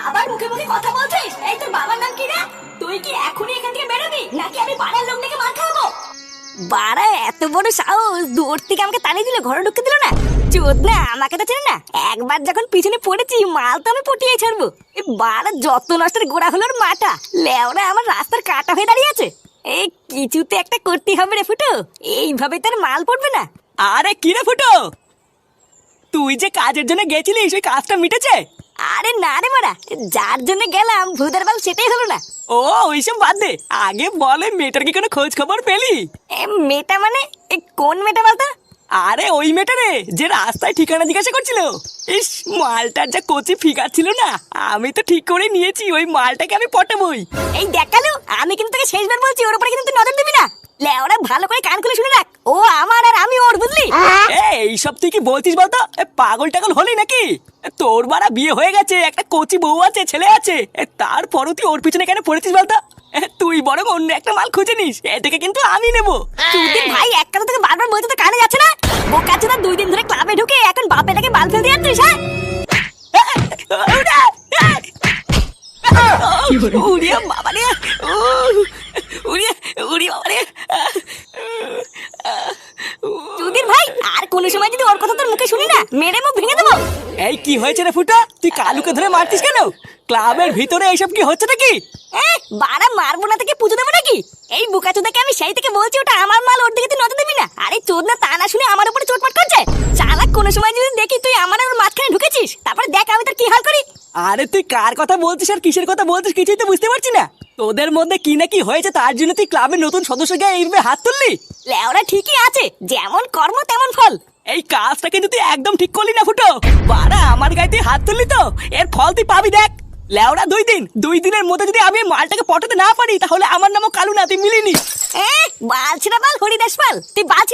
আবার মুখে মুখে কথা বলছিস? এই তোর বাবার নাম কি রে? তুই কি এখনই এখান থেকে বেরোবি নাকি আমি পাড়ার লোক ডেকে মার খাওয়াবো? বাড়া এত বড় সাহস, দূর থেকে আমাকে তাড়িয়ে দিল, ঘরে ঢুকতে দিল না। চোদ না, আমাকে তো চেনে না। একবার যখন পিছনে পড়েছি মাল তো আমি পটিয়ে ছাড়বো। বাড়া যত নষ্টের গোড়া হলো ওর মাটা, লেওরা আমার রাস্তার কাটা হয়ে দাঁড়িয়ে আছে। এই কিছুতে একটা করতে হবে রে ফুটো, এইভাবে তার মাল পড়বে না। আরে কি রে ফুটো, তুই যে কাজের জন্য গেছিলিস ওই কাজটা মিটেছে? আরে না রে মারা, যার জন্য গেলাম ভুদার বাল সেটাই হলো না। ও ওইসব বাদ দে, আগে বলে মেয়েটার কি কোনো খোঁজ খবর পেলি? মেয়েটা মানে কোন মেয়েটা বলতো? আরে ওই মেয়েটা রে, যে রাস্তায় ঠিকানা জিজ্ঞাসা করছিল। ইস, মালটার যা কচি ফিগার ছিল না, আমি তো ঠিক করে নিয়েছি ওই মালটাকে আমি পটাবই। এই দেখালো, আমি কিন্তু তোকে শেষবার বলছি ওর উপরে কিন্তু তুই নজর দিবি না। লেওরা ভালো করে কান খুলে শুনে রাখ, ও আমার আর আমি ওর, বুঝলি? এইসব তুই কি বলছিস বলতো? পাগল টাগল হলি নাকি? তোর বাড়া বিয়ে হয়ে গেছে, একটা কচি বউ আছে, ছেলে আছে, তারপরও তুই ওর পিছনে কেন পড়েছিস বলতো? তুই বরং অন্য একটা মাল খুঁজে নিস, এটাকে কিন্তু আমি নেবো। তুই ভাই এক কথা তোকে বারবার বলতে তো কানে যাচ্ছে না? বোকা চোদা 2 দিন ধরে ক্লাবে ঢুকে এখন বাপেটাকে বাল ফেলতে যাচ্ছিস, হ্যাঁ? উড়িয়া বাবা রে, উড়িয়া উড়িয়া বাবা রে। চুদির ভাই, আর কোন সময় যদি ওর কথা তোর মুখে শুনি না, মেরে মুখ ভেঙে দেবো। এই কি হয়েছে রে ফুটা, তুই কালুকে ধরে মারছিস কেন? ক্লাবের ভিতরে এইসব কি হচ্ছে নাকি? বাড়া মারবো না থেকে পুজো দেবো নাকি? এই বোকা চোদাকে আমি সেই থেকে বলছি ওটা আমার মাল, ওর দিকে তুই নজর দিবি না। আরে চোদ না, তা না শুনে আমার উপরে চোটপাট করছে। চালাক, কোন সময় যদি দেখি তুই আমার আর ওর মাঝখানে ঢুকেছিস, তারপরে দেখ আমি তোর কি হাল করি। আরে তুই কার কথা বলছিস আর কিসের কথা বলছিস কিছুই তো বুঝতে পারছি না। তোদের মধ্যে কি না কি হয়েছে, তার জন্য তুই ক্লাবের নতুন সদস্যকে এইভাবে হাত তুললি? লেওরা ঠিকই আছে, যেমন কর্ম তেমন ফল। এই কাজটা কিন্তু তুই একদম ঠিক করলি না ফুটো। বাড়া আমার গায়ে তুই হাত তুললি তো, এর ফল তুই পাবি দেখ। লেওরা 2 দিনের মধ্যে যদি আমি মালটাকে পটাতে না পারি, তাহলে আমার নামও কালু না, তুই মিলিনি। বালছিনা বাল, হরিদাস পাল, তুই বালছিনা।